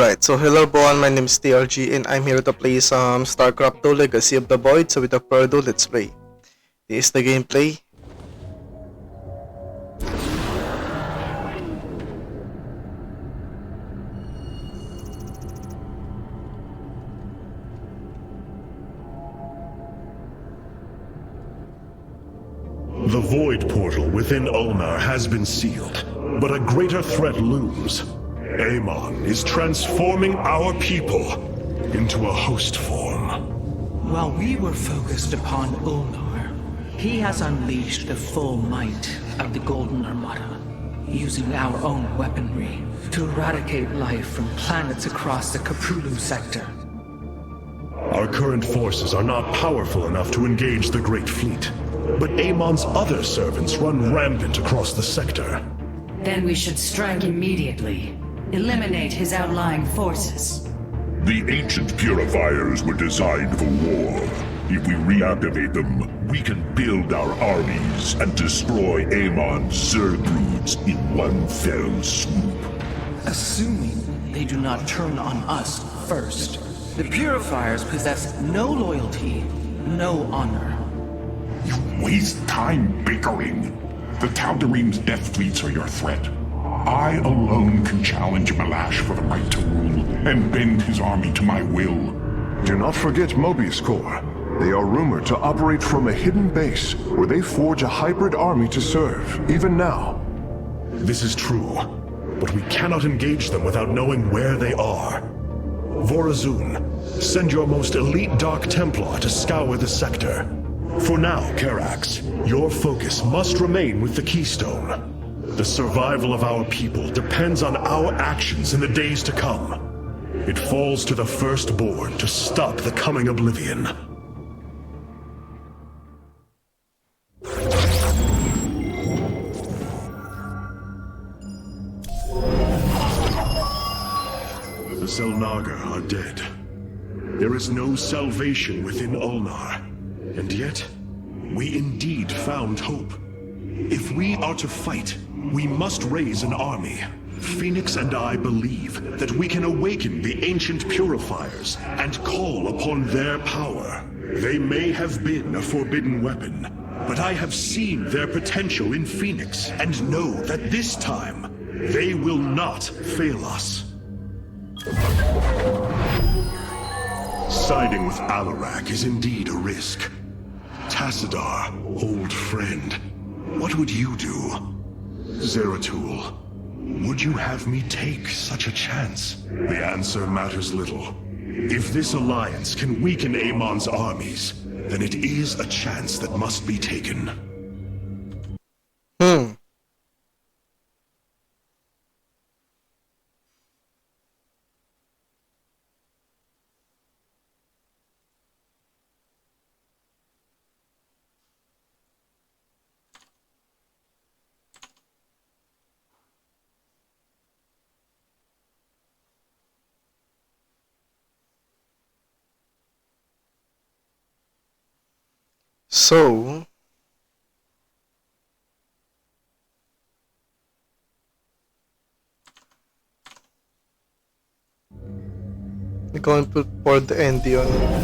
Alright, so hello everyone, my name is TRG and I'm here to play some Starcraft 2 Legacy of the Void, so without further ado, let's play. This is the gameplay. The Void Portal within Ulnar has been sealed, but a greater threat looms. Amon is transforming our people into a host form. While we were focused upon Ulnar, he has unleashed the full might of the Golden Armada, using our own weaponry to eradicate life from planets across the Kapulu sector. Our current forces are not powerful enough to engage the Great Fleet, but Amon's other servants run rampant across the sector. Then we should strike immediately. Eliminate his outlying forces. The ancient purifiers were designed for war. If we reactivate them, we can build our armies and destroy Amon's zerg broods in one fell swoop. Assuming they do not turn on us first. The Purifiers possess no loyalty, no honor. You waste time bickering. The Tal'Darim's death fleets are your threat. I alone can challenge Malash for the right to rule and bend his army to my will. Do not forget Mobius Corps. They are rumored to operate from a hidden base where they forge a hybrid army to serve, even now. This is true, but we cannot engage them without knowing where they are. Vorazun, send your most elite Dark Templar to scour the sector. For now, Karax, your focus must remain with the Keystone. The survival of our people depends on our actions in the days to come. It falls to the Firstborn to stop the coming oblivion. The Zelnaga are dead. There is no salvation within Ulnar. And yet, we indeed found hope. If we are to fight, we must raise an army. Phoenix and I believe that we can awaken the ancient purifiers and call upon their power. They may have been a forbidden weapon, but I have seen their potential in Phoenix and know that this time, they will not fail us. Siding with Alarak is indeed a risk. Tassadar, old friend, what would you do? Zeratul, would you have me take such a chance? The answer matters little. If this alliance can weaken Amon's armies, then it is a chance that must be taken. So we're going to pour the Endion.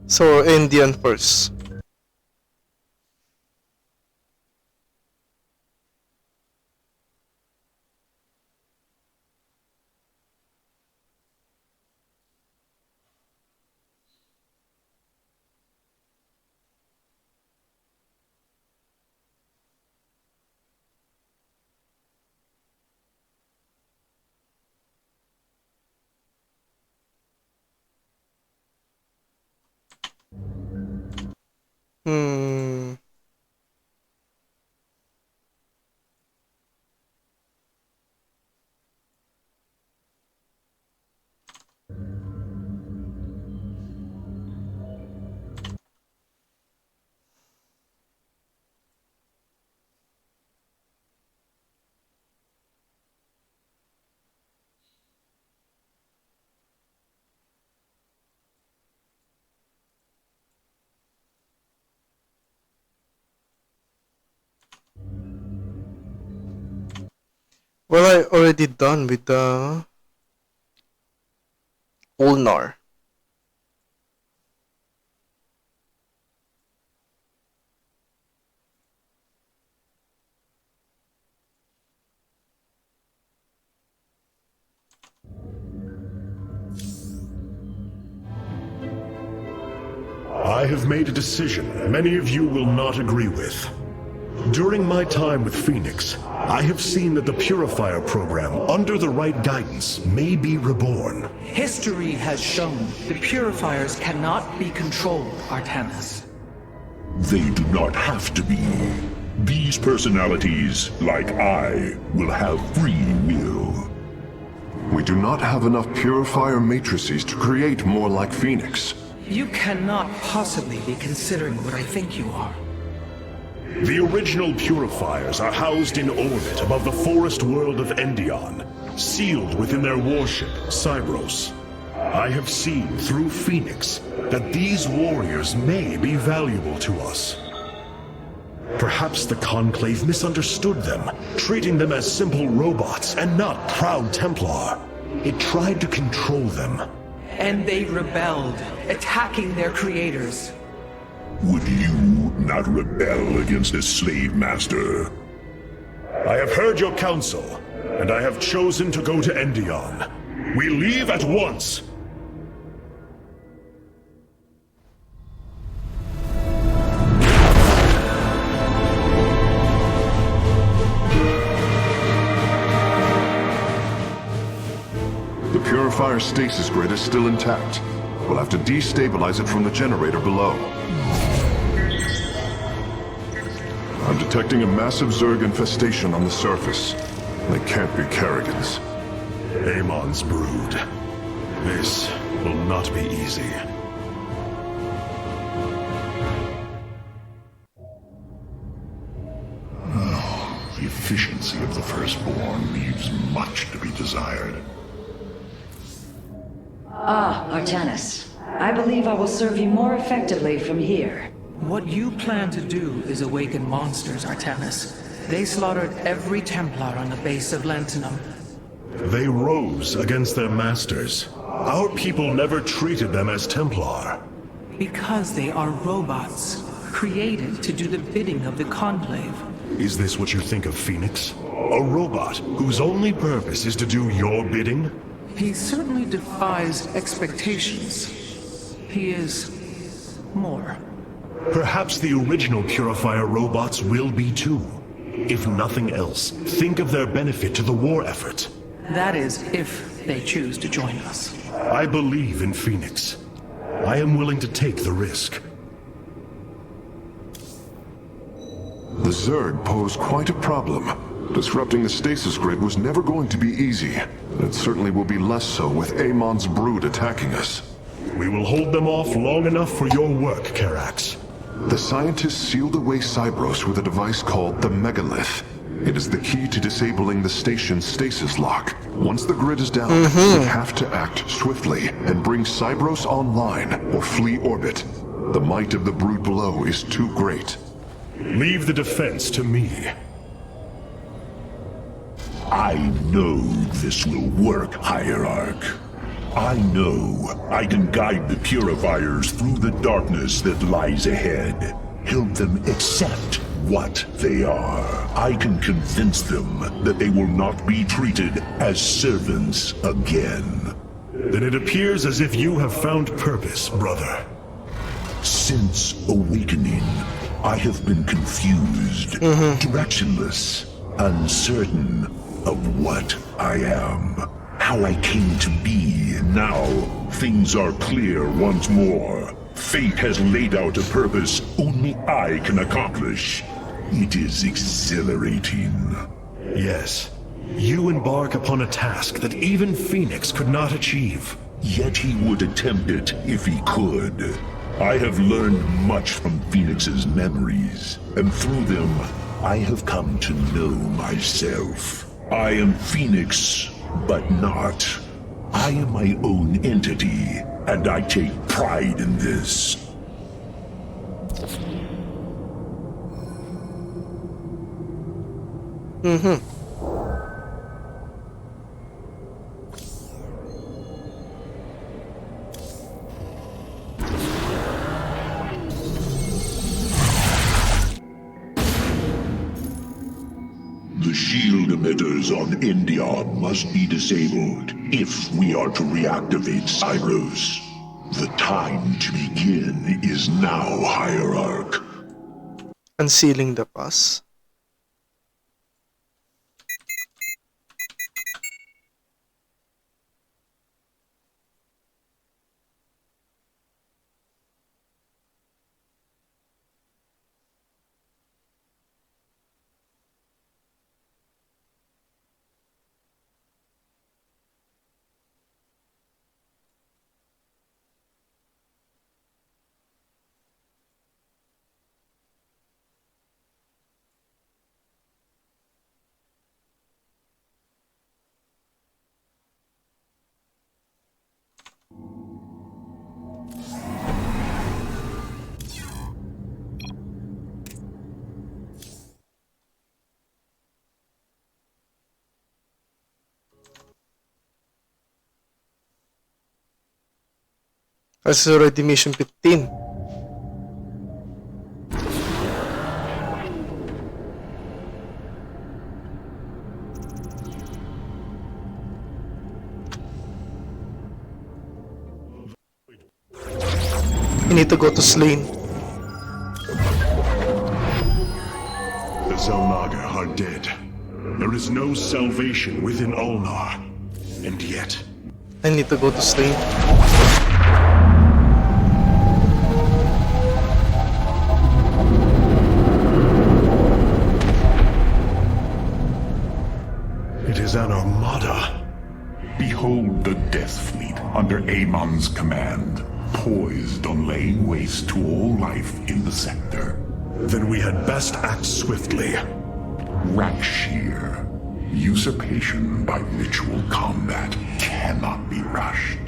So Indian first. Hmm. Well, I already done with the ulnar. I have made a decision many of you will not agree with. During my time with Phoenix, I have seen that the Purifier program, under the right guidance, may be reborn. History has shown the purifiers cannot be controlled, Artanis. They do not have to be. These personalities, like I, will have free will. We do not have enough purifier matrices to create more like Phoenix. You cannot possibly be considering what I think you are. The original Purifiers are housed in orbit above the forest world of Endion, sealed within their warship, Cybros. I have seen through Phoenix that these warriors may be valuable to us. Perhaps the Conclave misunderstood them, treating them as simple robots and not proud Templar. It tried to control them. And they rebelled, attacking their creators. Would you not rebel against a slave master? I have heard your counsel, and I have chosen to go to Endion. We leave at once! The Purifier stasis grid is still intact. We'll have to destabilize it from the generator below. I'm detecting a massive zerg infestation on the surface. They can't be Kerrigans. Amon's brood. This will not be easy. The efficiency of the Firstborn leaves much to be desired. Ah, Artanis. I believe I will serve you more effectively from here. What you plan to do is awaken monsters, Artanis. They slaughtered every Templar on the base of Lentinum. They rose against their masters. Our people never treated them as Templar. Because they are robots, created to do the bidding of the Conclave. Is this what you think of Phoenix? A robot whose only purpose is to do your bidding? He certainly defies expectations. He is more. Perhaps the original Purifier robots will be too. If nothing else, think of their benefit to the war effort. That is, if they choose to join us. I believe in Phoenix. I am willing to take the risk. The Zerg pose quite a problem. Disrupting the stasis grid was never going to be easy. It certainly will be less so with Amon's brood attacking us. We will hold them off long enough for your work, Karax. The scientists sealed away Cybros with a device called the Megalith. It is the key to disabling the station's stasis lock. Once the grid is down, we have to act swiftly and bring Cybros online or flee orbit. The might of the brood below is too great. Leave the defense to me. I know this will work, Hierarch. I know I can guide the Purifiers through the darkness that lies ahead. Help them accept what they are. I can convince them that they will not be treated as servants again. Then it appears as if you have found purpose, brother. Since awakening, I have been confused, directionless, uncertain of what I am. How I came to be. Now, things are clear once more. Fate has laid out a purpose only I can accomplish. It is exhilarating. Yes. You embark upon a task that even Phoenix could not achieve. Yet he would attempt it if he could. I have learned much from Phoenix's memories, and through them, I have come to know myself. I am Phoenix, but not. I am my own entity, and I take pride in this. The shield emitters on Endion must be disabled if we are to reactivate Cyros. The time to begin is now, Hierarch. Unsealing the pass. This is already mission 15. You need to go to Slain. The Zelnaga are dead. There is no salvation within Ulnar. And yet... I need to go to Slain. It is an armada. Behold the Death Fleet under Amon's command, poised on laying waste to all life in the sector. Then we had best act swiftly. Rakshir. Usurpation by ritual combat cannot be rushed.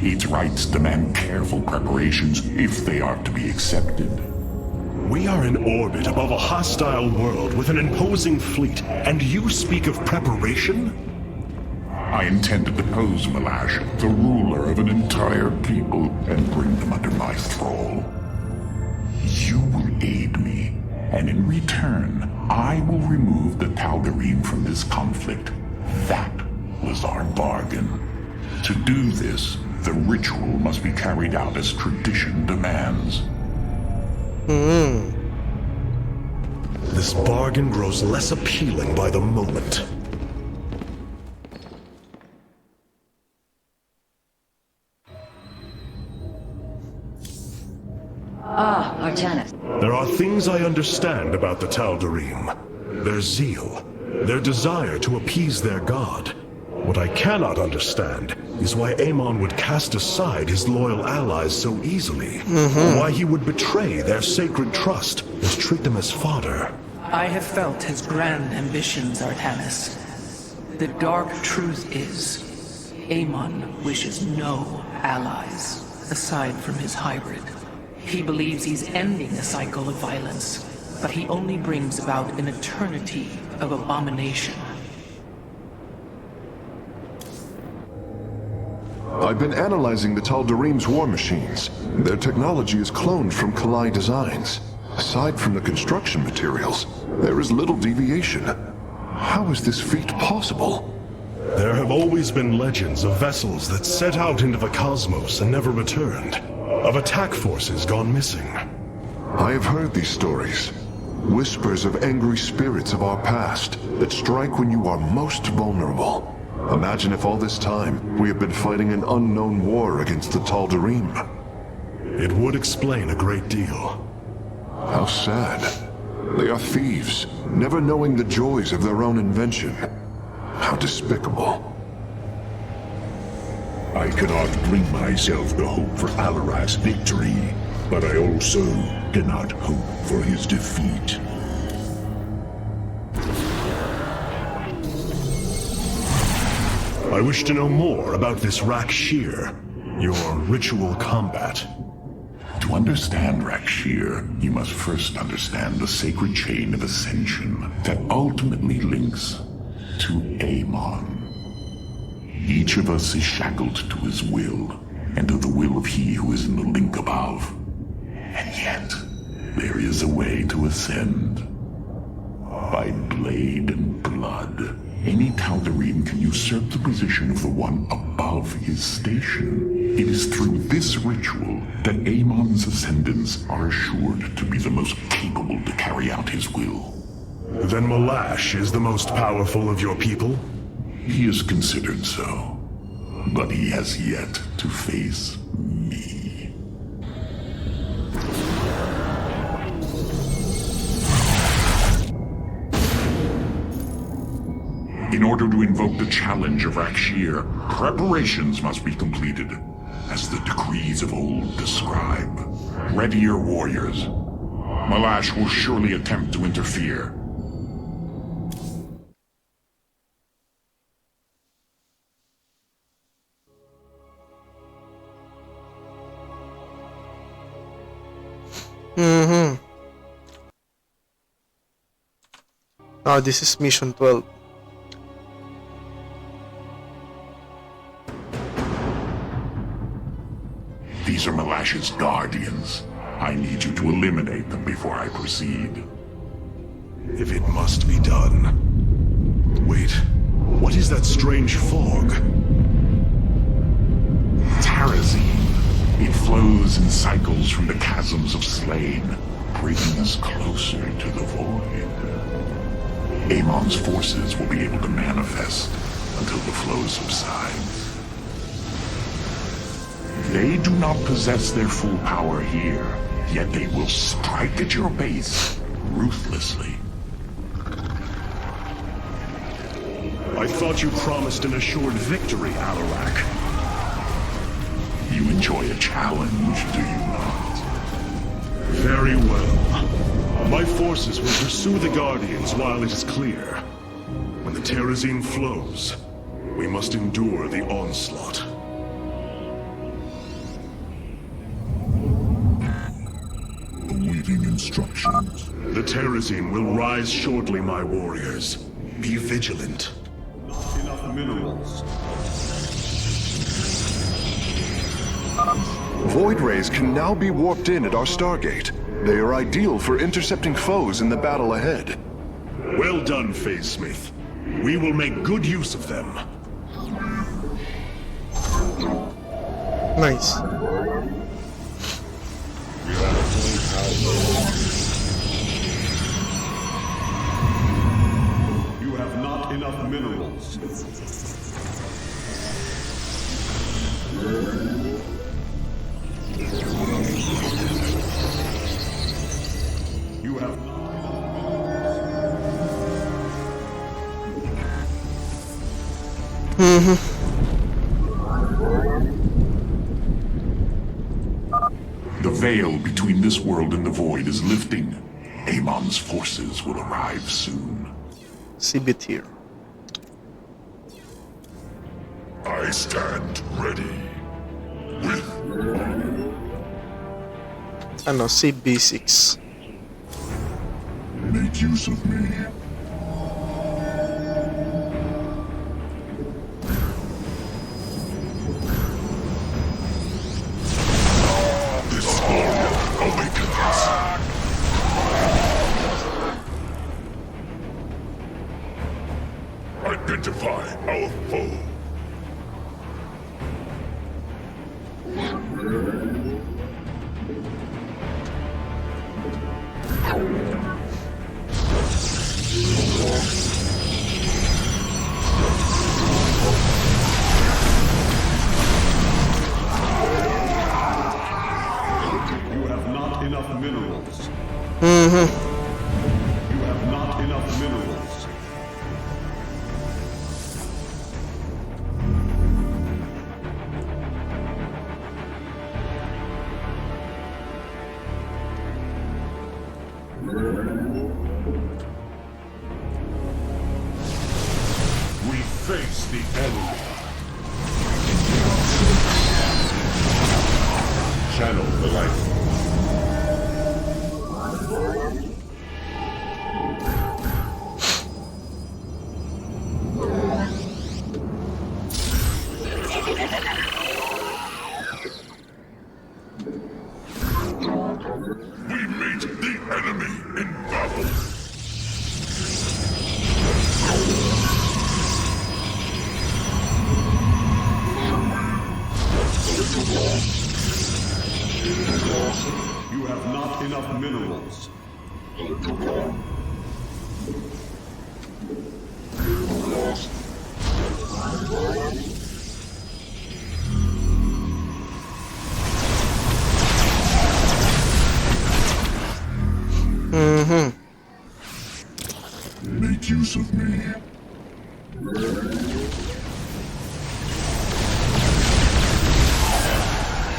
Its rites demand careful preparations if they are to be accepted. We are in orbit above a hostile world with an imposing fleet, and you speak of preparation? I intend to depose Malash, the ruler of an entire people, and bring them under my thrall. You will aid me, and in return, I will remove the Tal'Darim from this conflict. That was our bargain. To do this, the ritual must be carried out as tradition demands. This bargain grows less appealing by the moment. Ah, Artanis. There are things I understand about the Tal'Darim. Their zeal, their desire to appease their god. What I cannot understand is why Amon would cast aside his loyal allies so easily. Why he would betray their sacred trust and treat them as fodder. I have felt his grand ambitions, Artanis. The dark truth is, Amon wishes no allies, aside from his hybrid. He believes he's ending a cycle of violence, but he only brings about an eternity of abomination. I've been analyzing the Tal'Darim's war machines. Their technology is cloned from Kalai designs. Aside from the construction materials, there is little deviation. How is this feat possible? There have always been legends of vessels that set out into the cosmos and never returned. Of attack forces gone missing. I have heard these stories. Whispers of angry spirits of our past that strike when you are most vulnerable. Imagine if all this time we have been fighting an unknown war against the Tal'Darim. It would explain a great deal. How sad. They are thieves, never knowing the joys of their own invention. How despicable. I cannot bring myself to hope for Alarat's victory, but I also cannot hope for his defeat. I wish to know more about this Rakshir, your ritual combat. To understand Rakshir, you must first understand the sacred chain of ascension that ultimately links to Amon. Each of us is shackled to his will, and to the will of he who is in the link above. And yet, there is a way to ascend. By blade and blood, any Tal'Darim can usurp the position of the one above his station. It is through this ritual that Amon's ascendants are assured to be the most capable to carry out his will. Then Malash is the most powerful of your people? He is considered so, but he has yet to face me. In order to invoke the challenge of Rakshir, preparations must be completed, as the decrees of old describe. Ready your warriors. Malash will surely attempt to interfere. Oh, this is mission 12. These are Malash's guardians. I need you to eliminate them before I proceed. If it must be done. Wait, what is that strange fog? Terrazine. It flows in cycles from the chasms of slain, bringing us closer to the void. Amon's forces will be able to manifest until the flow subsides. They do not possess their full power here, yet they will strike at your base ruthlessly. I thought you promised an assured victory, Alarak. You enjoy a challenge, do you not? Very well. My forces will pursue the Guardians while it is clear. When the Terrazine flows, we must endure the onslaught. Awaiting instructions. The Terrazine will rise shortly, my warriors. Be vigilant. Not enough minerals. Void rays can now be warped in at our Stargate. They are ideal for intercepting foes in the battle ahead. Well done, Phasesmith. We will make good use of them. Nice. You have not enough minerals. You have The veil between this world and the void is lifting. Amon's forces will arrive soon. Sibit here. I stand ready. Ano, save B6. Make use of me. This warrior awakens. Identify our foe. the enemy. Channel the light. We meet the enemy in battle. You have not enough minerals. Make use of me.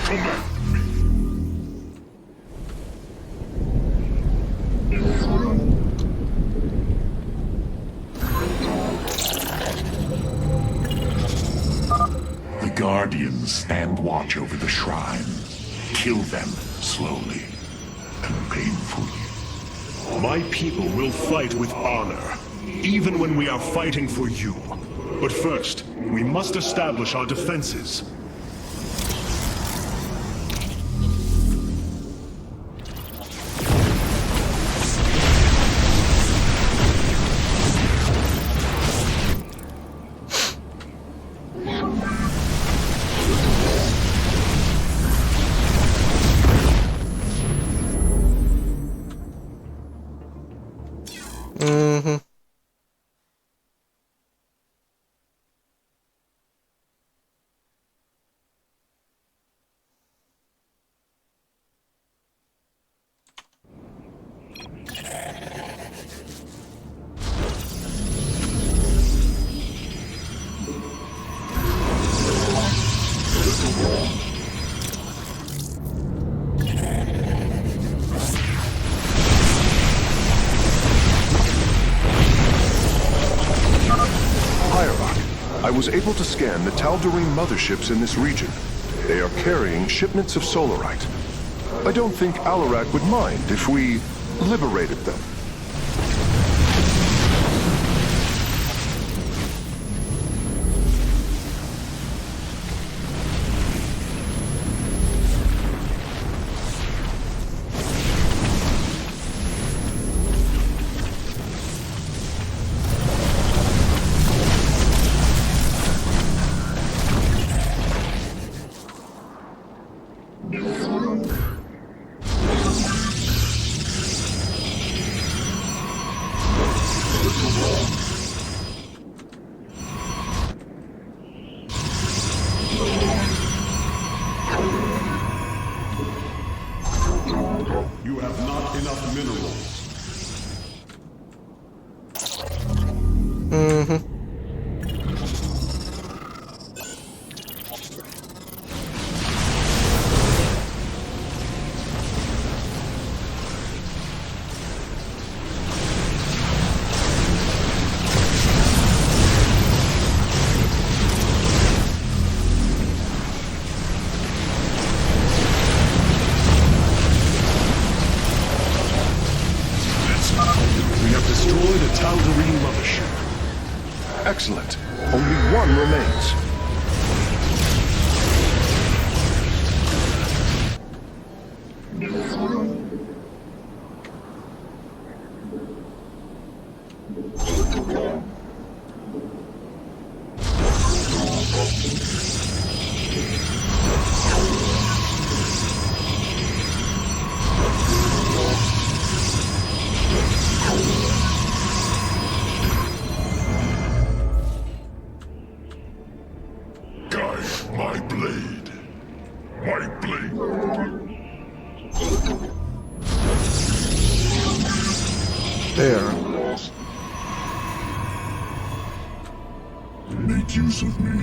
Command me. The Guardians stand watch over the shrine. Kill them slowly and painfully. My people will fight with honor, even when we are fighting for you. But first, we must establish our defenses. I was able to scan the Tal'Darim motherships in this region. They are carrying shipments of solarite. I don't think Alarak would mind if we liberated them. You have not enough minerals. We have destroyed a Tal'Darim mothership. Excellent. Only one remains. Guide my blade. My blade. There. Make use of me.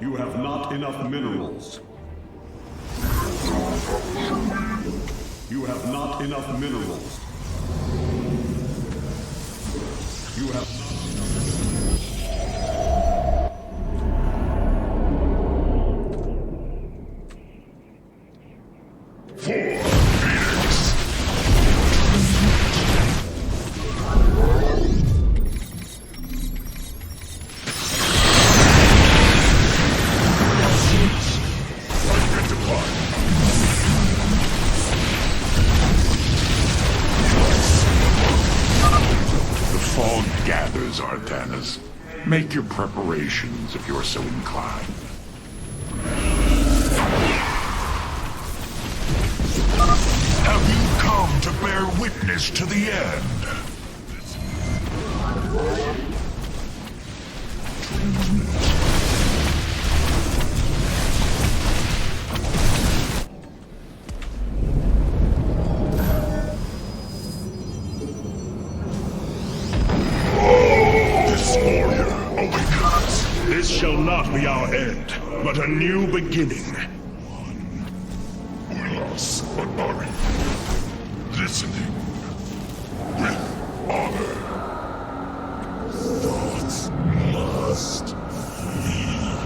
You have not enough minerals. You have not enough minerals. You have Artanis. Make your preparations if you're so inclined. Have you come to bear witness to the end? This shall not be our end, but a new beginning. Ulas Anari. Listening with honor. Thoughts must lead.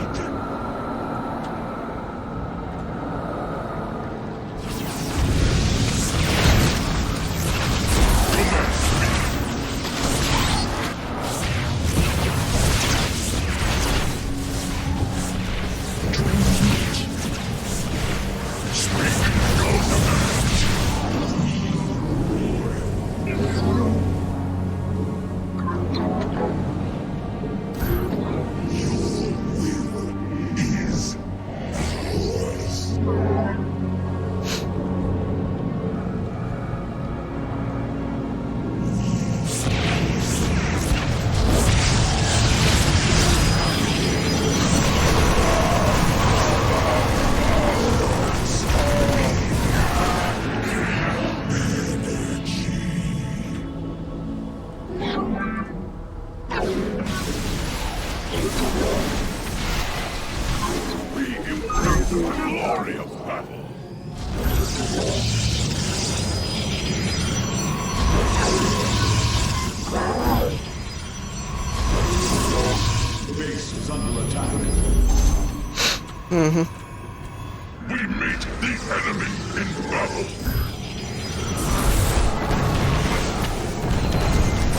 We meet the enemy in battle.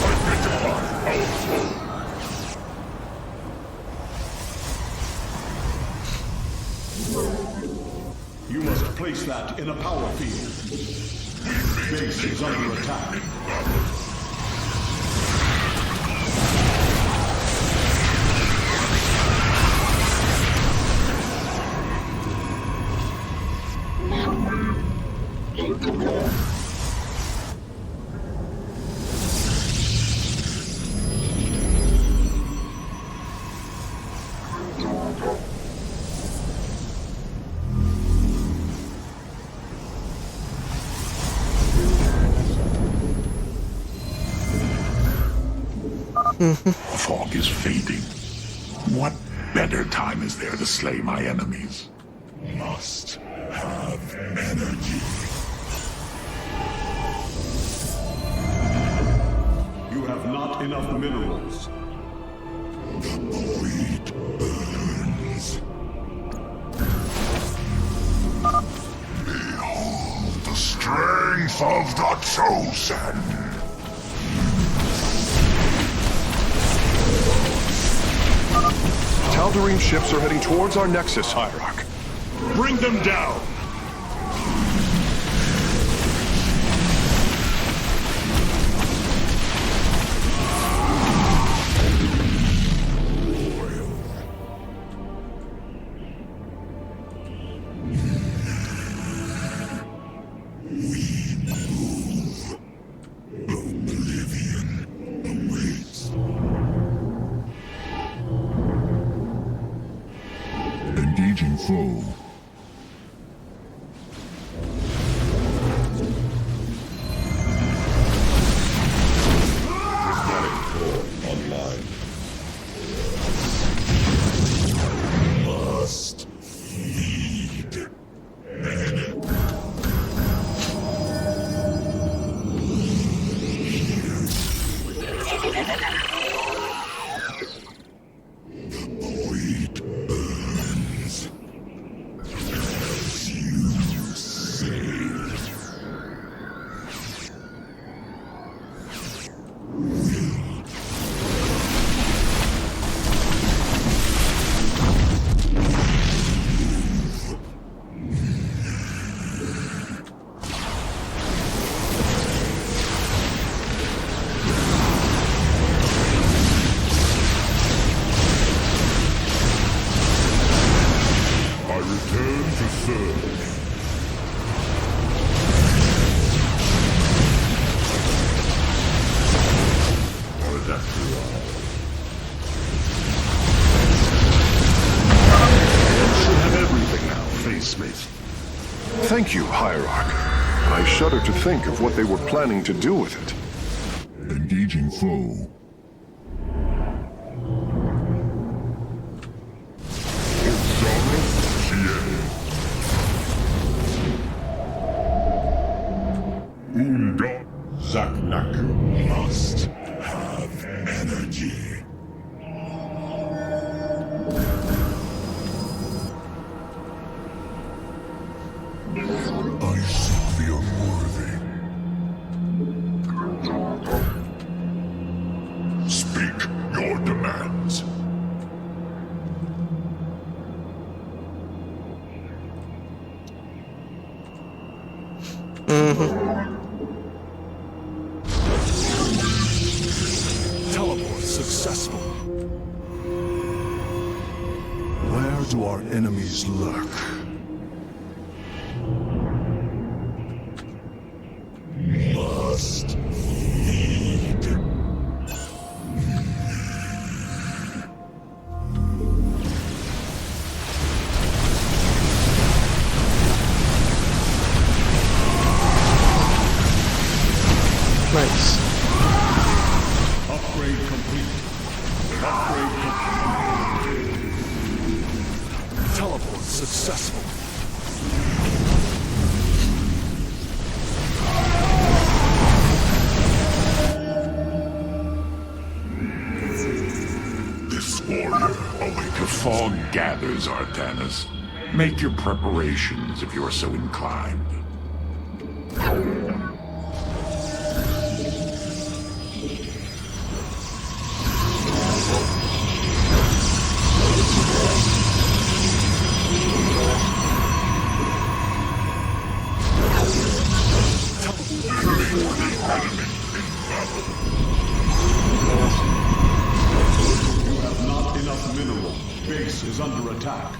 Identify our foe. You must place that in a power field. Base is under attack. The fog is fading. What better time is there to slay my enemies? Must have energy. You have not enough minerals. The void burns. Behold the strength of the chosen. Tal'Darim ships are heading towards our nexus, Hierarch. Bring them down! Engaging foe. Online. Must lead. Thank you, Hierarch. I shudder to think of what they were planning to do with it. Engaging foe. Zaknak must have energy. I seek the unworthy. Speak your demands. Teleport successful. Where do our enemies lurk? Must feed. Nice. Upgrade complete. Upgrade complete. Teleport successful. This warrior awake. The fog gathers, Artanis. Make your preparations if you are so inclined. You have not enough mineral. Base is under attack.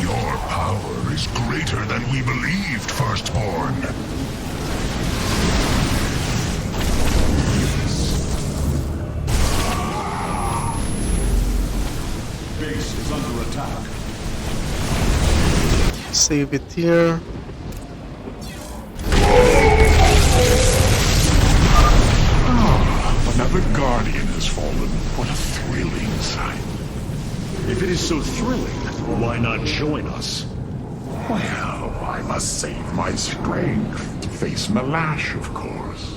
Your power is greater than we believed, Firstborn. Base is under attack. Save it here. Another guardian has fallen. What a thrilling sight. If it is so thrilling, why not join us? Well, I must save my strength to face Malash, of course.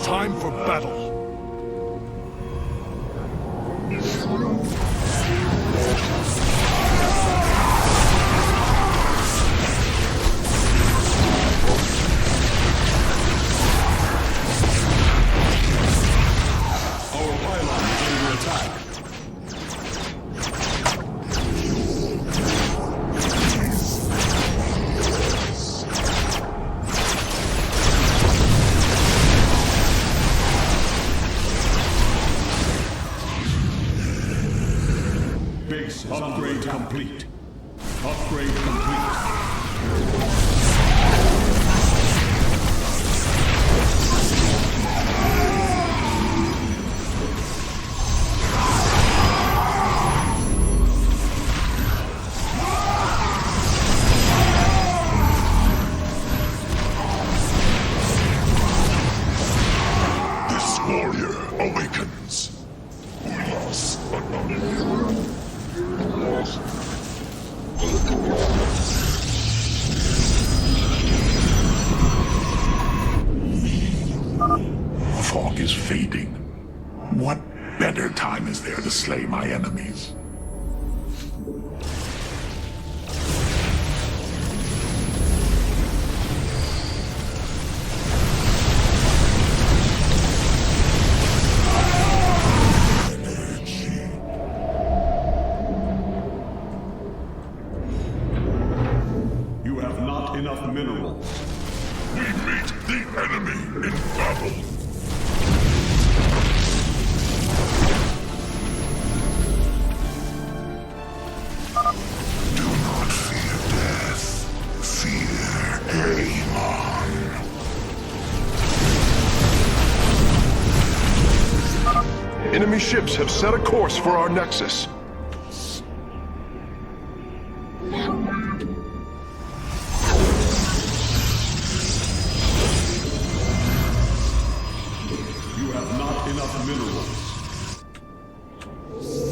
Time for battle. Our pylon is under attack. Base is upgrade complete. Upgrade complete. This warrior awakens. Ulas. The fog is fading. What better time is there to slay my enemies? Enemy ships have set a course for our nexus. You have not enough minerals.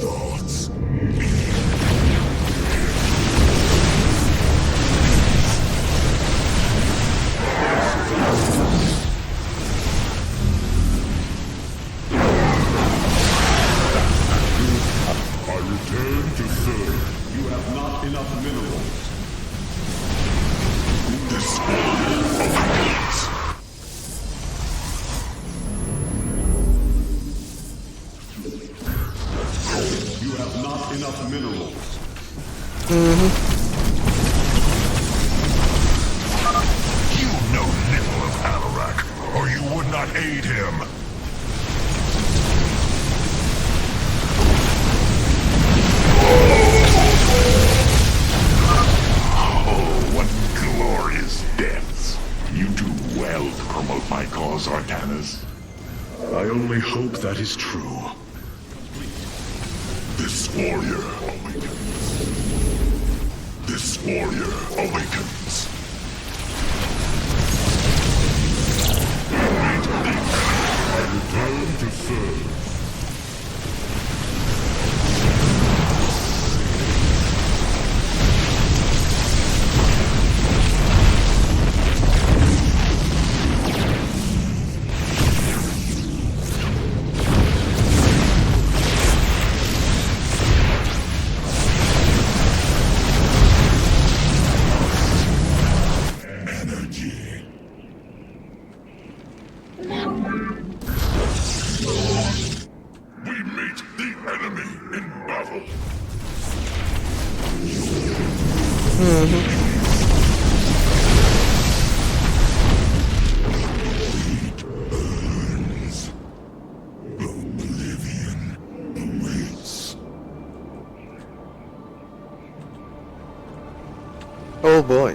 Thoughts. I return to serve. You have not enough minerals. This awakens. You have not enough minerals. You know little of Alarak, or you would not aid him. Oh, what glorious deaths. You do well to promote my cause, Artanis. I only hope that is true. This warrior awakens. This warrior awakens. I return to serve. We meet the enemy in battle. Fleet burns. Oblivion awaits. Oh boy.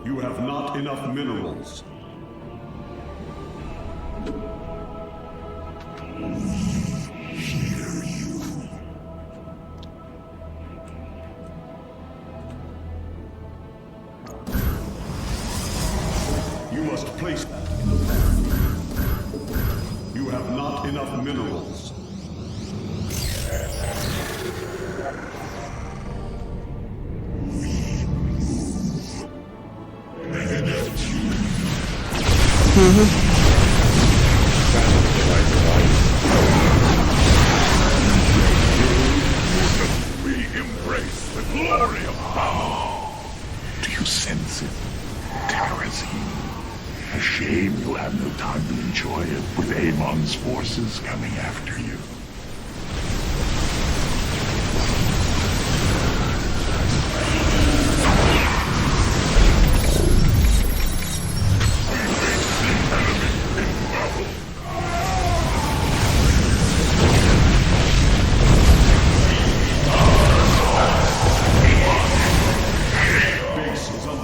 You have not enough minerals. Hear you. You must place that in the pan. You have not enough minerals. We embrace the glory of power. Do you sense it? Terrazine. A shame you have no time to enjoy it with Amon's forces coming after you.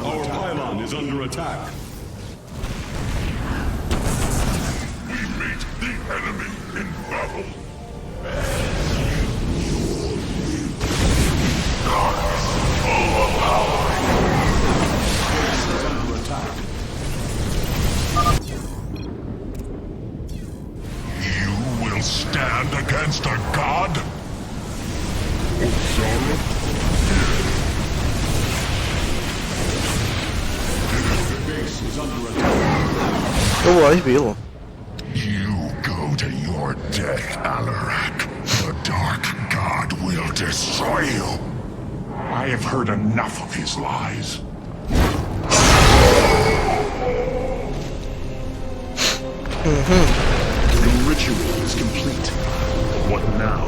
Our pylon is under attack. We meet the enemy in battle. Base is under attack. You will stand against a god? Ozara? Base is under attack. Oh, I feel. You go to your death, Alarak. The Dark God will destroy you. I have heard enough of his lies. The ritual is complete. What now?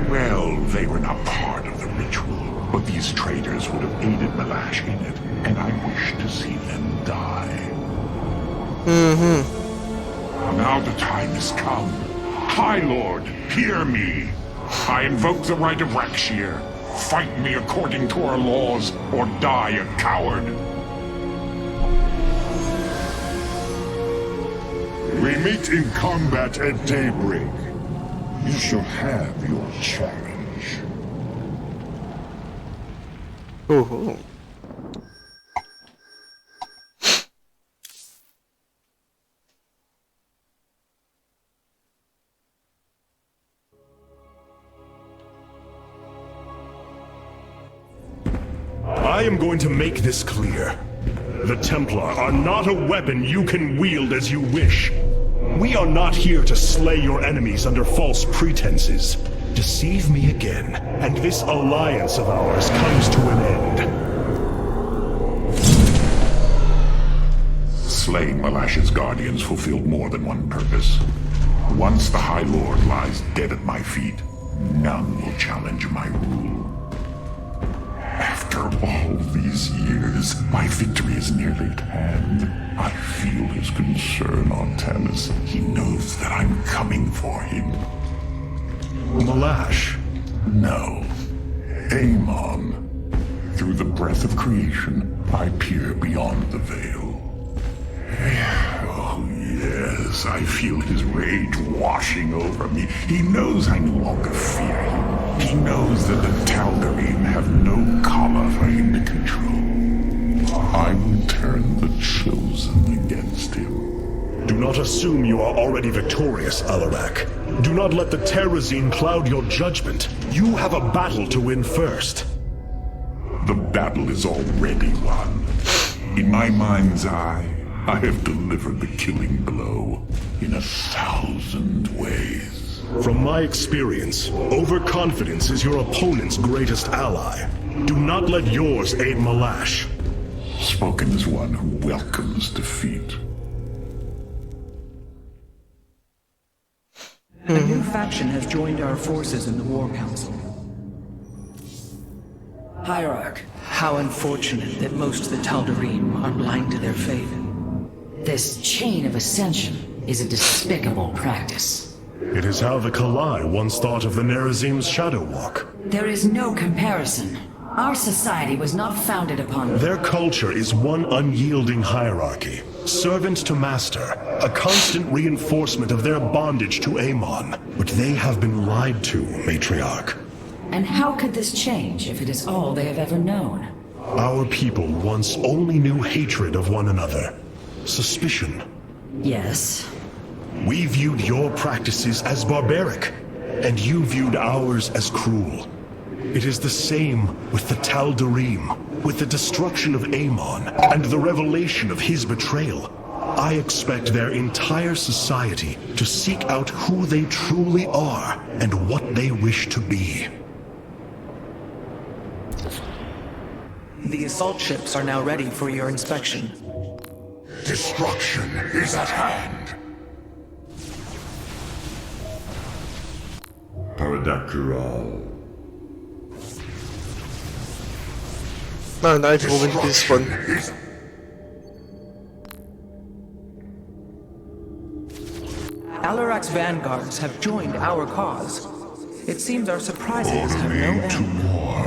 Well, they were not part of the ritual, but these traitors would have aided Malash in it, and I wish to see them die. Now the time has come. High Lord, hear me. I invoke the right of Rakshir. Fight me according to our laws, or die a coward. We meet in combat at daybreak. You shall have your challenge. Oh. I am going to make this clear. The Templar are not a weapon you can wield as you wish. We are not here to slay your enemies under false pretenses. Deceive me again, and this alliance of ours comes to an end. Slaying Malash's guardians fulfilled more than one purpose. Once the High Lord lies dead at my feet, none will challenge my rule. After all these years, my victory is nearly at hand. I feel his concern, Artanis. He knows that I'm coming for him. Malash? No. Amon. Through the breath of creation, I peer beyond the veil. Oh, yes, I feel his rage washing over me. He knows I no longer fear him. He knows that the Tal'Darim have no collar for him to control. I will turn the Chosen against him. Do not assume you are already victorious, Alarak. Do not let the Terrazine cloud your judgment. You have a battle to win first. The battle is already won. In my mind's eye, I have delivered the killing blow in 1,000 ways. From my experience, overconfidence is your opponent's greatest ally. Do not let yours aid Malash. Spoken as one who welcomes defeat. A new faction has joined our forces in the War Council. Hierarch, How unfortunate that most of the Tal'Darim are blind to their fate. this chain of ascension is a despicable practice. It is how the Kalai once thought of the Nerazim's Shadow Walk. There is no comparison. Our society was not founded upon... Their culture is one unyielding hierarchy. Servant to master, a constant reinforcement of their bondage to Amon. But they have been lied to, Matriarch. And how could this change if it is all they have ever known? Our people once only knew hatred of one another. Suspicion. Yes. We viewed your practices as barbaric, and you viewed ours as cruel. It is the same with the Tal'Darim, with the destruction of Amon, and the revelation of his betrayal. I expect their entire society to seek out who they truly are, and what they wish to be. The assault ships are now ready for your inspection. Destruction is at hand. Paradactyral. No, I've ruined this one. Alarak's vanguards have joined our cause. It seems our surprises have no Order me to end. war.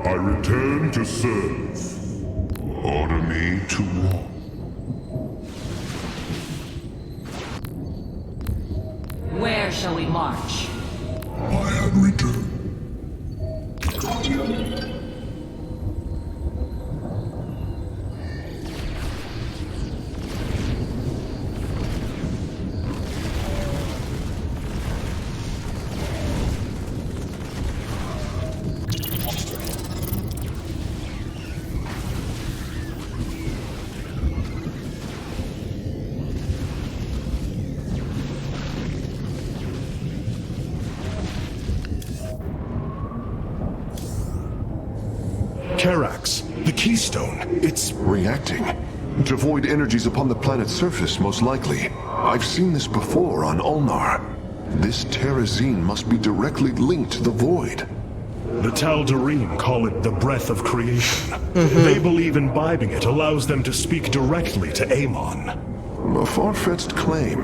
I return to serve. Order me to war. Where shall we march? I have returned. Karax, the Keystone, it's... Reacting. To void energies upon the planet's surface, most likely. I've seen this before on Ulnar. This Terrazine must be directly linked to the void. The Tal'Darim call it the breath of creation. They believe imbibing it allows them to speak directly to Amon. A far-fetched claim,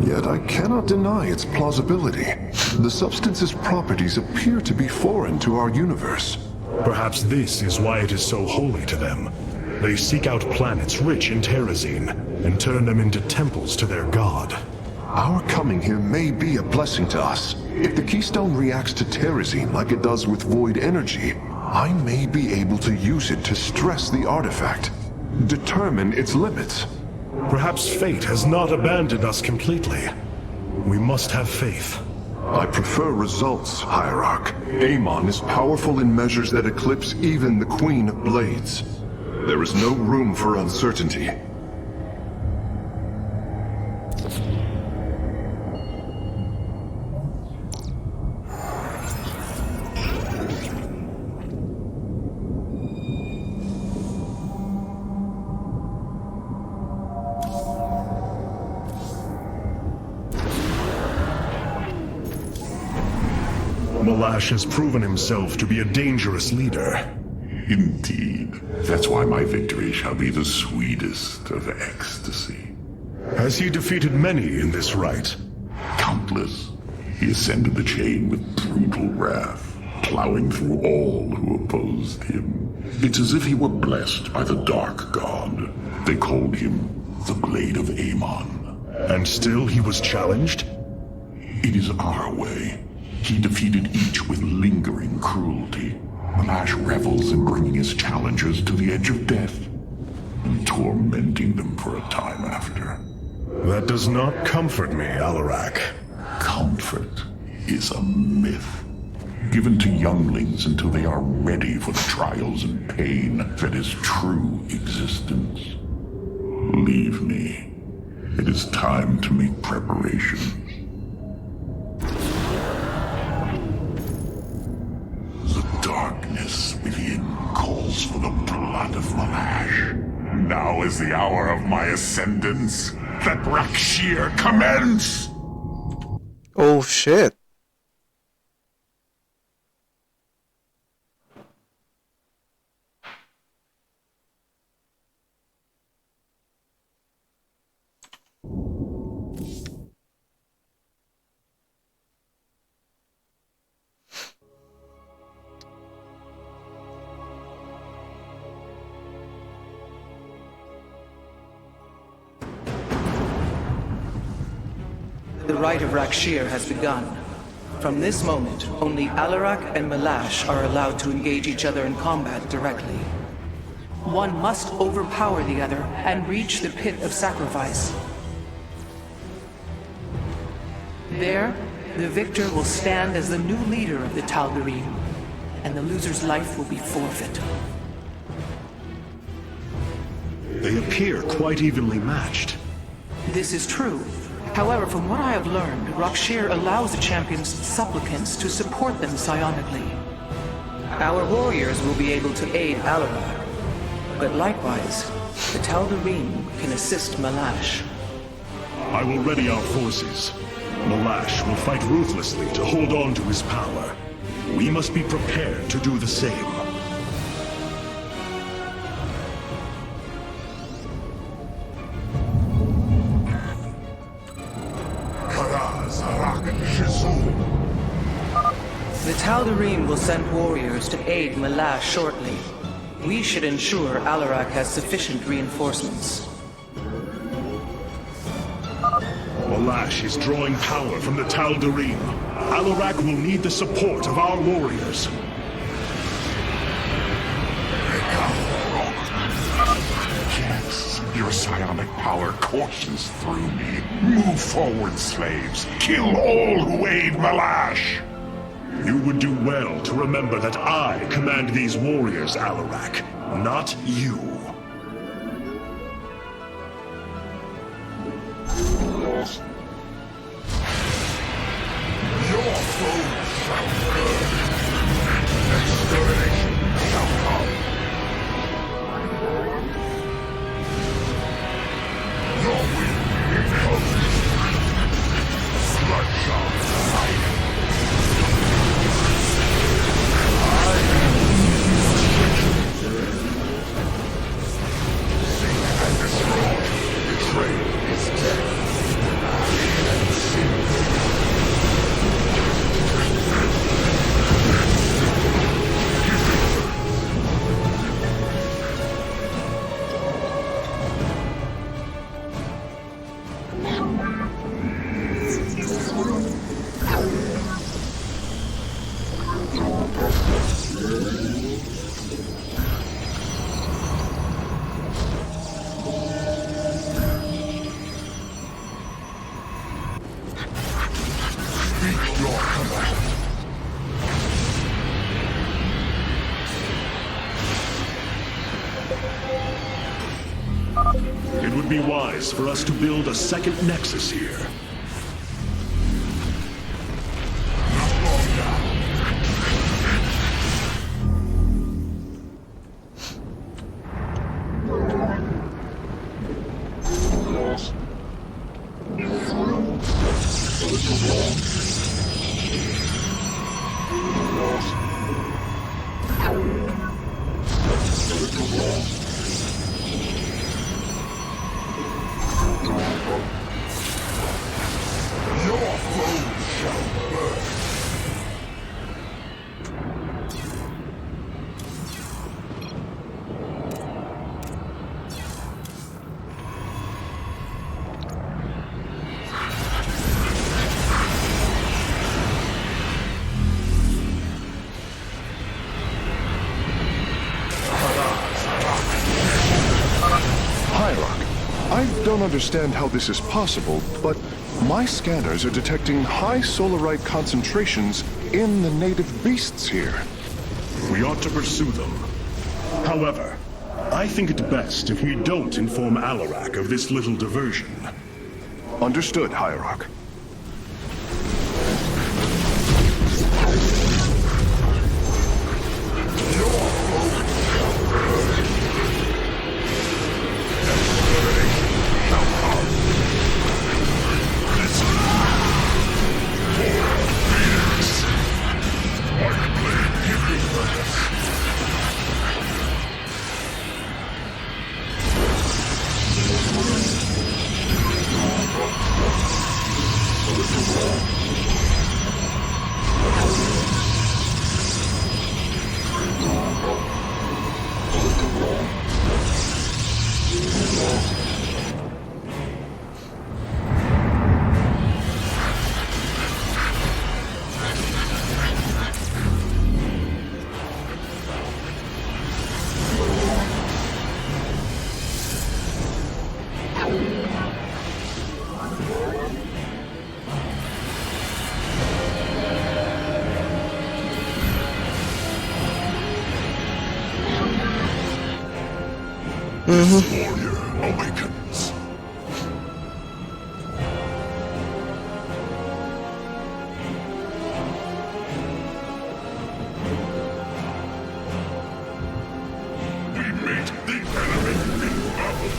yet I cannot deny its plausibility. The substance's properties appear to be foreign to our universe. Perhaps this is why it is so holy to them. They seek out planets rich in terrazine and turn them into temples to their god. Our coming here may be a blessing to us. If the Keystone reacts to terrazine like it does with void energy, I may be able to use it to stress the artifact, determine its limits. Perhaps fate has not abandoned us completely. We must have faith. I prefer results, Hierarch. Amon is powerful in measures that eclipse even the Queen of Blades. There is no room for uncertainty. Malash has proven himself to be a dangerous leader. Indeed. That's why my victory shall be the sweetest of ecstasy. Has he defeated many in this rite? Countless. He ascended the chain with brutal wrath, plowing through all who opposed him. It's as if he were blessed by the Dark God. They called him the Blade of Amon. And still he was challenged? It is our way. He defeated each with lingering cruelty. Malash revels in bringing his challengers to the edge of death, and tormenting them for a time after. That does not comfort me, Alarak. Comfort is a myth, given to younglings until they are ready for the trials and pain that is true existence. Leave me. It is time to make preparations. The darkness within calls for the blood of Malash. Now is the hour of my ascendance. Let Rakshir commence! Oh shit. The rite of Rakshir has begun. From this moment, only Alarak and Malash are allowed to engage each other in combat directly. One must overpower the other and reach the pit of sacrifice. There, the victor will stand as the new leader of the Tal'Darim, and the loser's life will be forfeit. They appear quite evenly matched. This is true. However, from what I have learned, Rakshir allows the champion's supplicants to support them psionically. Our warriors will be able to aid Alarak, but likewise, the Tal'Darim can assist Malash. I will ready our forces. Malash will fight ruthlessly to hold on to his power. We must be prepared to do the same. The Tal'Darim will send warriors to aid Malash shortly. We should ensure Alarak has sufficient reinforcements. Malash is drawing power from the Tal'Darim. Alarak will need the support of our warriors. Yes, your psionic power courses through me. Move forward, slaves. Kill all who aid Malash. You would do well to remember that I command these warriors, Alarak, not you. Your foes shall burn. Extermination shall come. Your will imposes. Bloodshot life. would be wise for us to build a second nexus here. I don't understand how this is possible, but my scanners are detecting high solarite concentrations in the native beasts here. We ought to pursue them. However, I think it best if we don't inform Alarak of this little diversion. Understood, Hierarch. Warrior awakens. We meet the enemy in battle.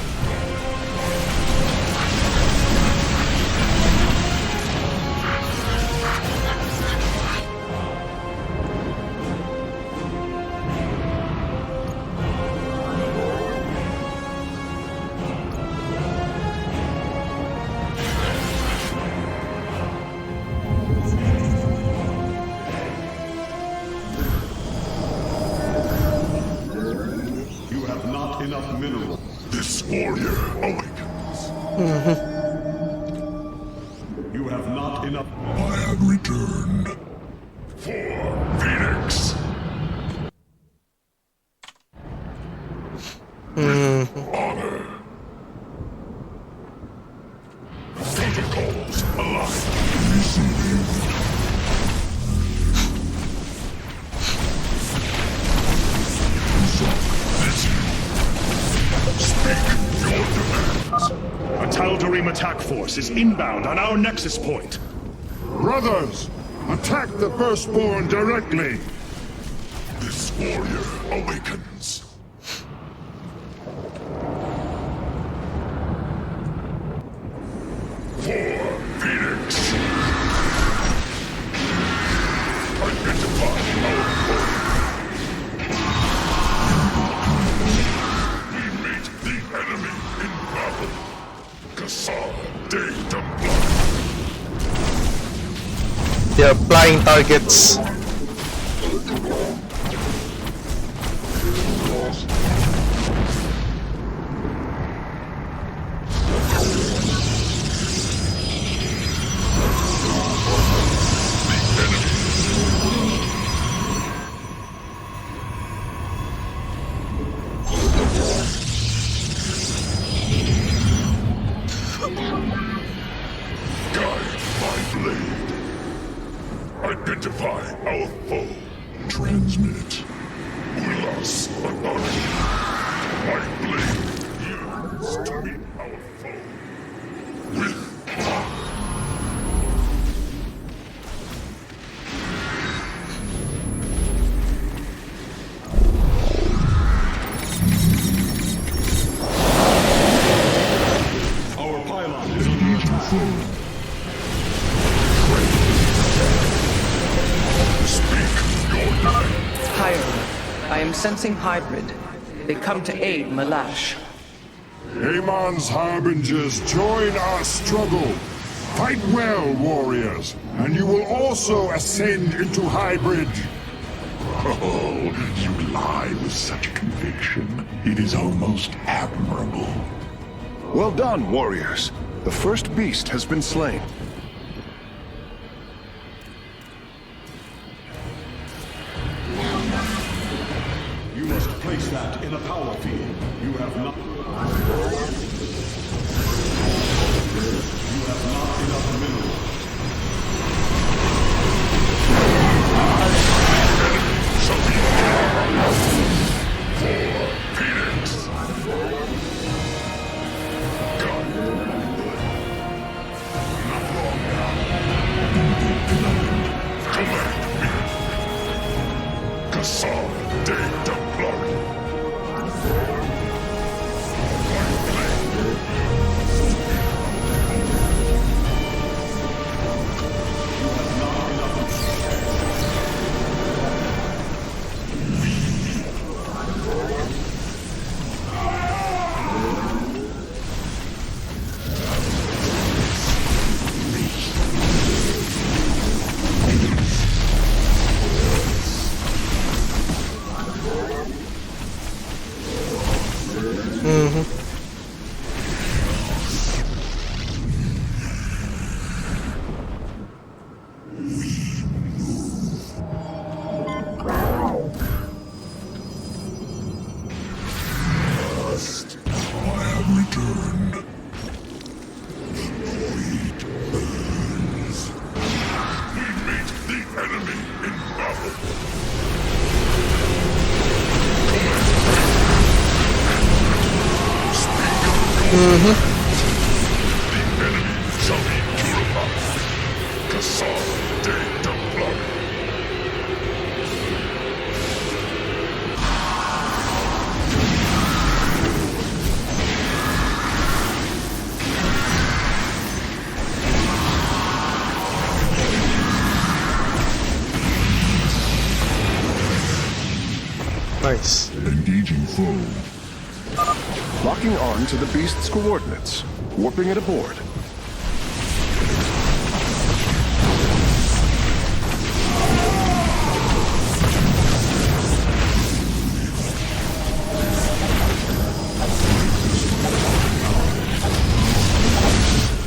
Enough mineral. This warrior awakens. You have not enough. I have returned for Phoenix. With honor. Protocols alive. Receiving. A Tal'Darim attack force is inbound on our nexus point. Brothers, attack the firstborn directly. This warrior awakens. For Phoenix. Identify our foe. We meet the enemy in battle. They're applying targets. Identify our foe. Transmit. Ulas Anani. My blade yields to meet our pylon is under attack. Speak your name. Aiur, I am sensing hybrid. They come to aid Malash. Amon's harbingers, join our struggle. Fight well, warriors, and you will also ascend into hybrid. Oh, you lie with such conviction. It is almost admirable. Well done, warriors. The first beast has been slain. You must place that in a power field. You have not... You have not enough minerals. Nice. Engaging foe. Locking on to the beast's coordinates. Warping it aboard.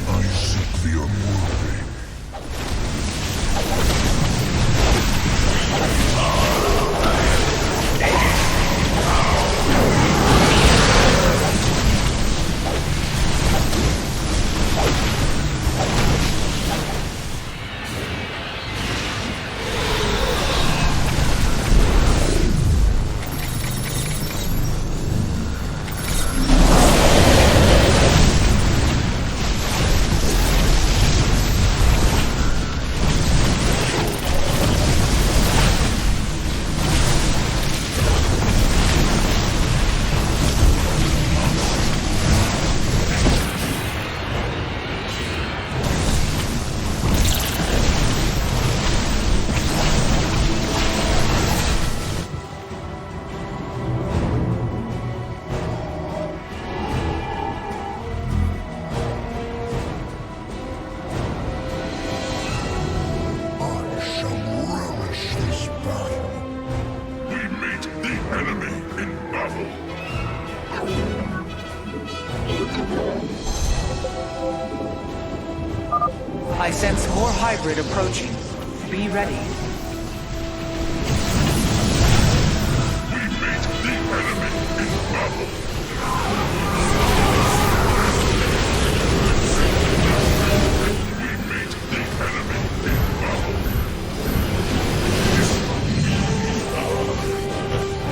I seek the unworthy. I sense more hybrid approaching. Be ready. We meet the enemy in battle. We meet the enemy in battle.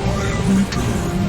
I have returned.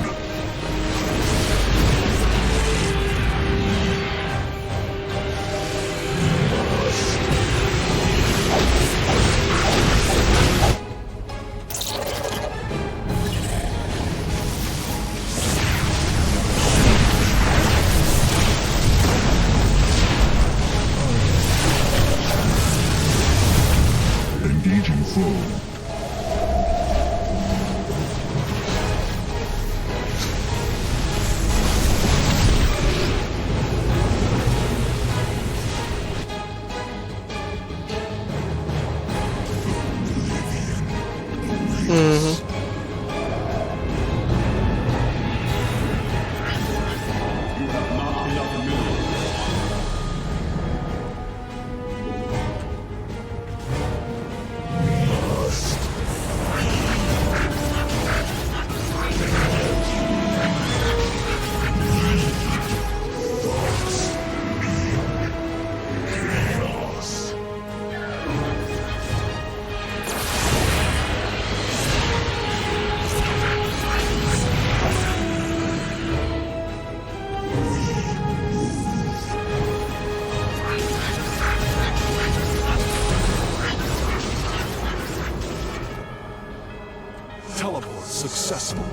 successful.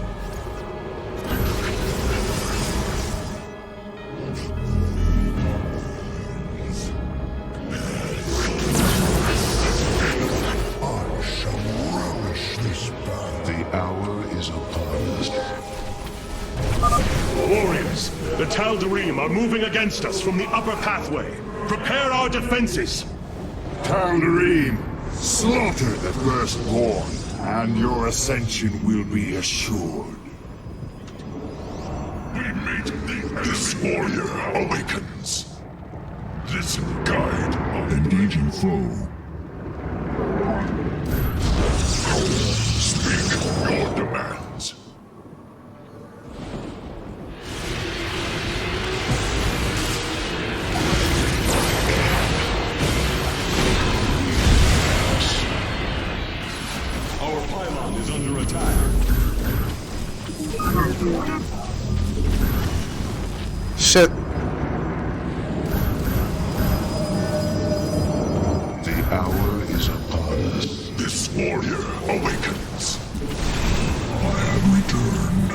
I shall relish this battle. The hour is upon us. Warriors, the Tal'Darim are moving against us from the upper pathway. Prepare our defenses. Tal'Darim, slaughter the firstborn, and your ascension will be assured. We meet this warrior awakens. This guide of engaging foe. Speak your demands. Our pylon is under attack. Shit. The hour is upon us. This warrior awakens. I have returned.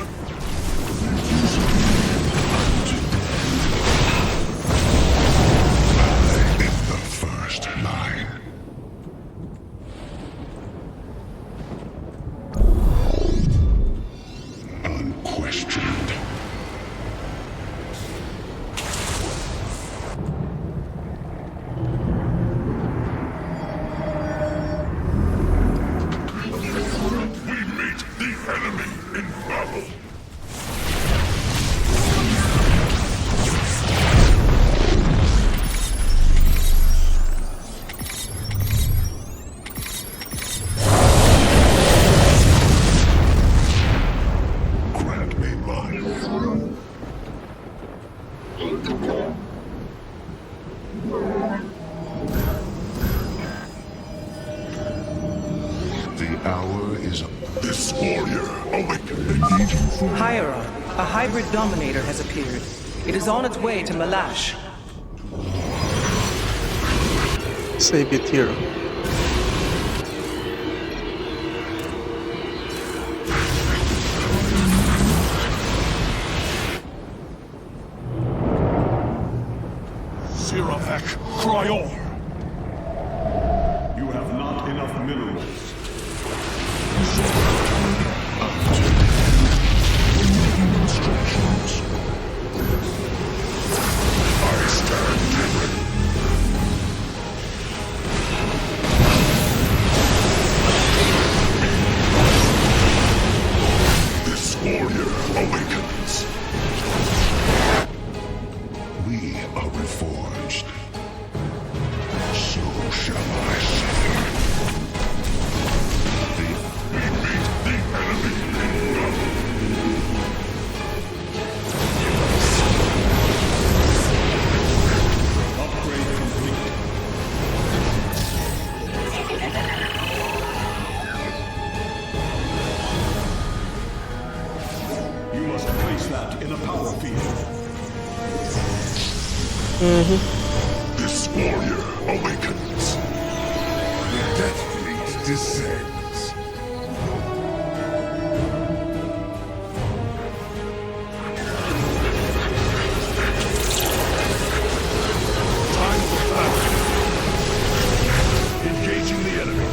I am the first line. Unquestioned. We meet the enemy in battle. Grant me mine. The hour is upon us. This warrior awakened. Engaging foe. Aiur, a hybrid dominator has appeared. It is on its way to Malash. Save it here. Siravek, Cryor! You have not enough minerals. I stand ready. This warrior awakens. We are reforged. So shall I suffer. We meet the enemy in battle. Upgrade complete. You must place that in a power field. This warrior awakens. The Death Fleet descends. Time for battle. Engaging the enemy.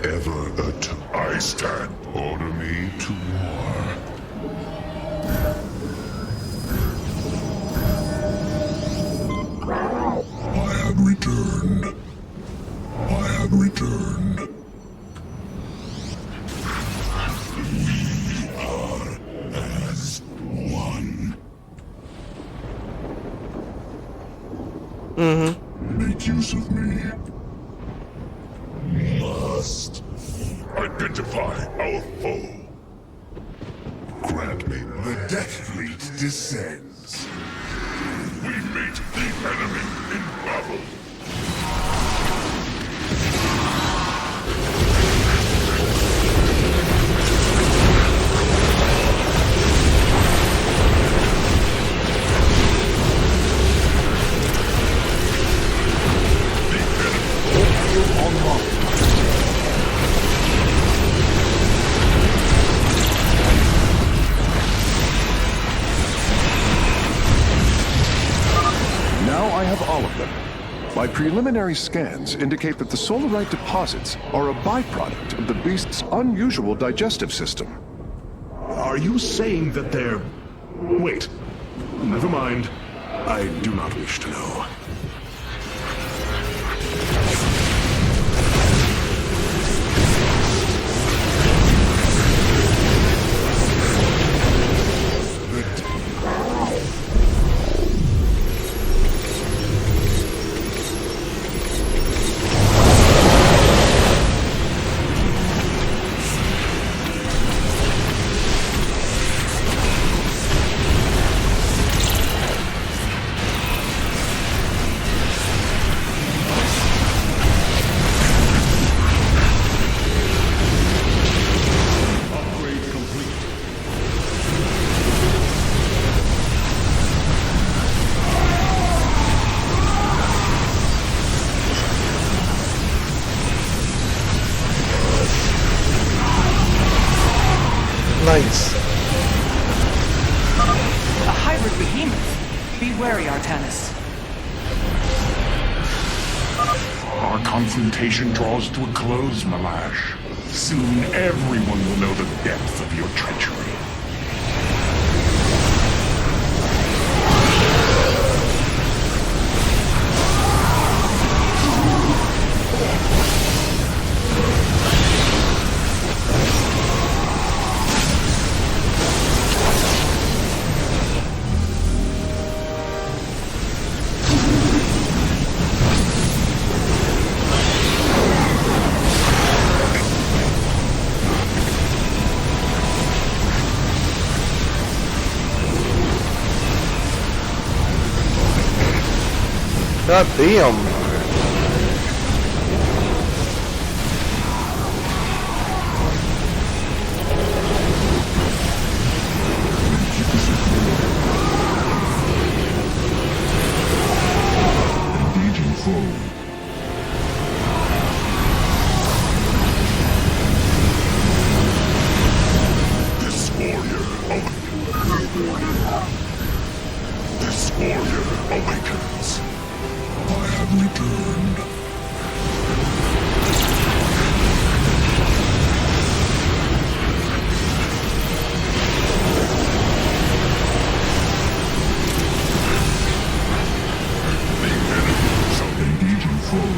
Ever I stand. Order me to war. I have returned. I have returned. We are as one. Make use of me. Must identify our foe. Grant me The Death Fleet descends. We meet the enemy in battle. Preliminary scans indicate that the solarite deposits are a byproduct of the beast's unusual digestive system. Are you saying that they're... Wait. Never mind. I do not wish to know. Nice. A hybrid behemoth. Be wary, Artanis. Our confrontation draws to a close, Malash. Soon everyone will know the depth of your treachery. God damn. Engaging foe. This warrior awakens. I have returned. The enemies are engaging foe.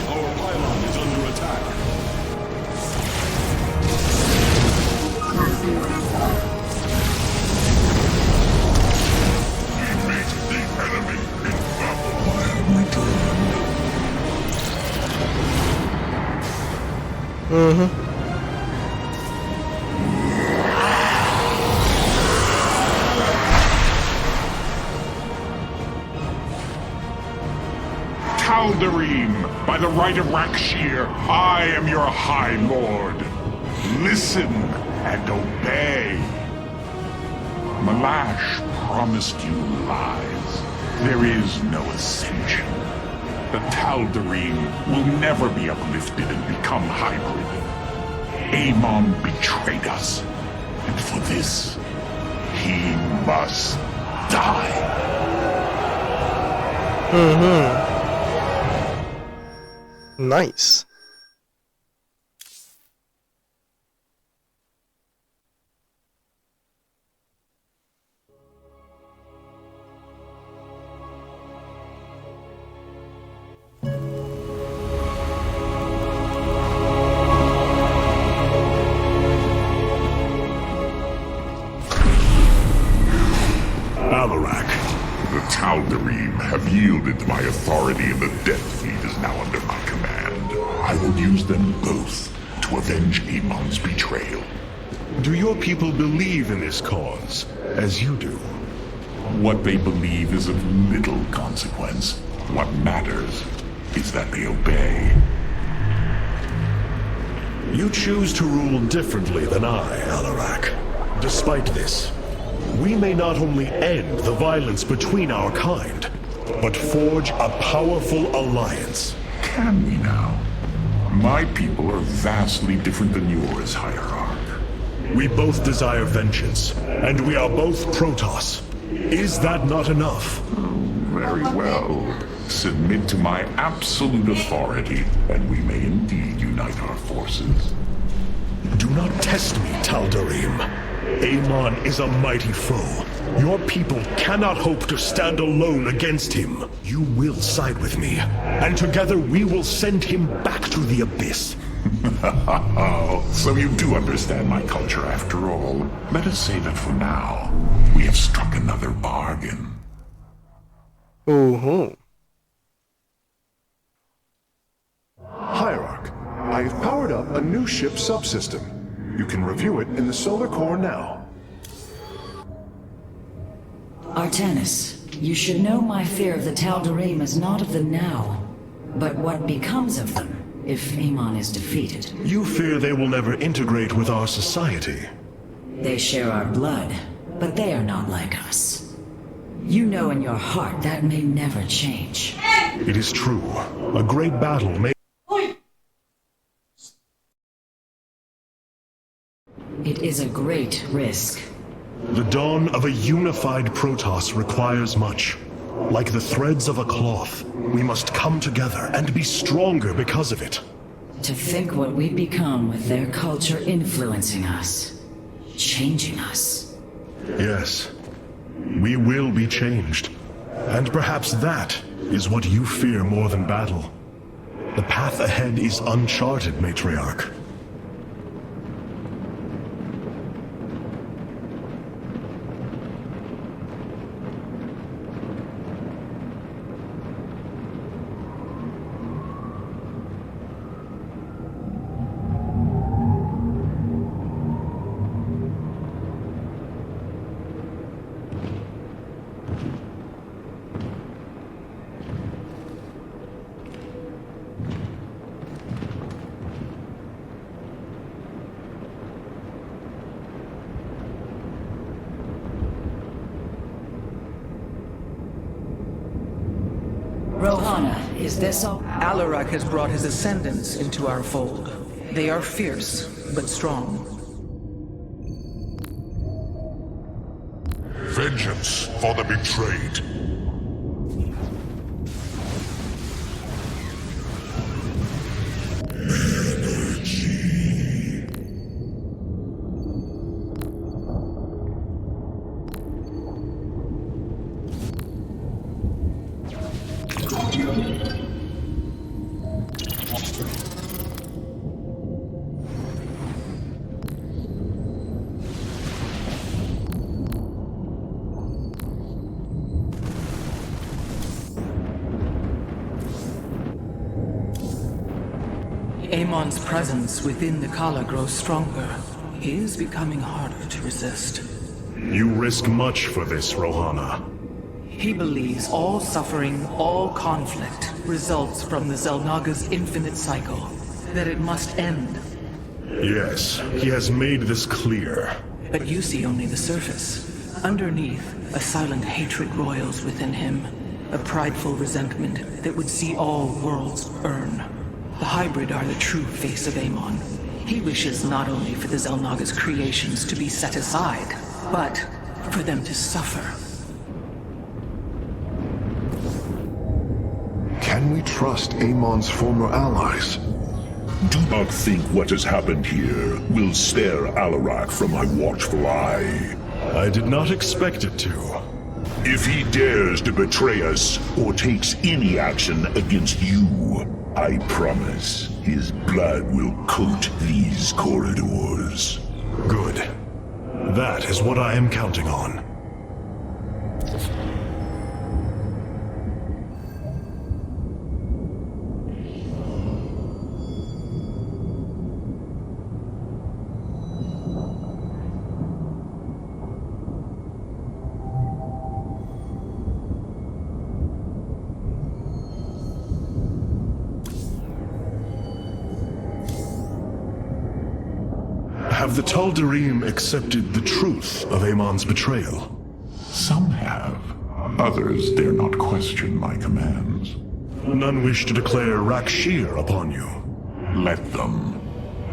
Our pylon is under attack. We meet the enemy in battle. I have returned. Kaldarim, by the right of Rakshir, I am your High Lord. Listen and obey. Malash promised you lies. There is no ascension. The Tal'Darim will never be uplifted and become hybrid. Amon betrayed us, and for this, he must die. Nice. The Tal'Darim have yielded to my authority, and the Death Fleet is now under my command. I will use them both to avenge Amon's betrayal. Do your people believe in this cause, as you do? What they believe is of little consequence. What matters is that they obey. You choose to rule differently than I, Alarak. Despite this, we may not only end the violence between our kind, but forge a powerful alliance. Can we now? My people are vastly different than yours, Hierarch. We both desire vengeance, and we are both protoss. Is that not enough? Very well. Submit to my absolute authority, and we may indeed unite our forces. Do not test me, Tal'Darim. Amon is a mighty foe. Your people cannot hope to stand alone against him. You will side with me, and together we will send him back to the abyss. So you do understand my culture after all. Let us save it for now. We have struck another bargain. Ooh. Hierarch, I have powered up a new ship subsystem. You can review it in the solar core now. Artanis, you should know my fear of the Tal'Darim is not of the now, but what becomes of them if Amon is defeated. You fear they will never integrate with our society. They share our blood, but they are not like us. You know in your heart that may never change. It is true. A great battle may... It is a great risk. The dawn of a unified protoss requires much. Like the threads of a cloth, we must come together and be stronger because of it. To think what we've become with their culture influencing us, changing us. Yes, we will be changed. And perhaps that is what you fear more than battle. The path ahead is uncharted, Matriarch. Rohana, is this all? Alarak has brought his ascendants into our fold. They are fierce, but strong. Vengeance for the betrayed. Amon's presence within the Kala grows stronger. He is becoming harder to resist. You risk much for this, Rohana. He believes all suffering, all conflict, results from the Xel'Naga's infinite cycle. That it must end. Yes, he has made this clear. But you see only the surface. Underneath, a silent hatred roils within him. A prideful resentment that would see all worlds burn. The hybrid are the true face of Amon. He wishes not only for the Xel'Naga's creations to be set aside, but for them to suffer. Can we trust Amon's former allies? Do not think what has happened here will spare Alarak from my watchful eye. I did not expect it to. If he dares to betray us or takes any action against you, I promise his blood will coat these corridors. Good. That is what I am counting on. Have the Tal'Darim accepted the truth of Amon's betrayal? Some have. Others dare not question my commands. None wish to declare Rakshir upon you. Let them.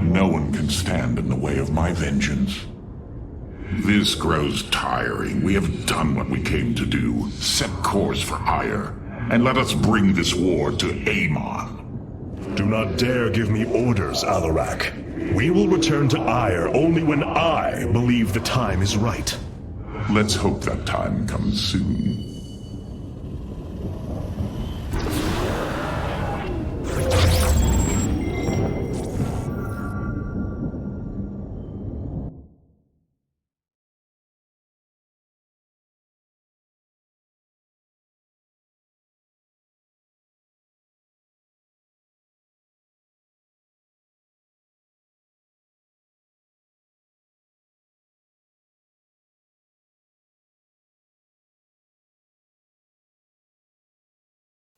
No one can stand in the way of my vengeance. This grows tiring. We have done what we came to do. Set course for Aiur, and let us bring this war to Amon. Do not dare give me orders, Alarak. We will return to Aiur only when I believe the time is right. Let's hope that time comes soon.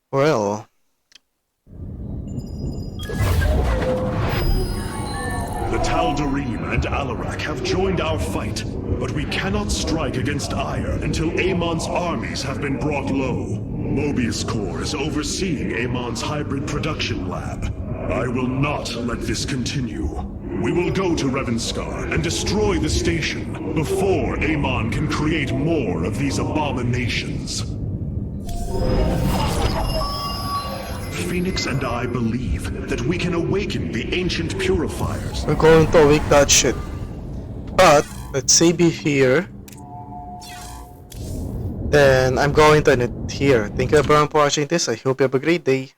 Well, The Tal'Darim and Alarak have joined our fight, but we cannot strike against Aiur until Amon's armies have been brought low. Mobius Corps is overseeing Amon's hybrid production lab. I will not let this continue. We will go to Revanskar and destroy the station before Amon can create more of these abominations. Phoenix and I believe that we can awaken the ancient purifiers. we're going to awake that shit. But, let's save you here. Then, I'm going to end it here. Thank you everyone for watching this. I hope you have a great day.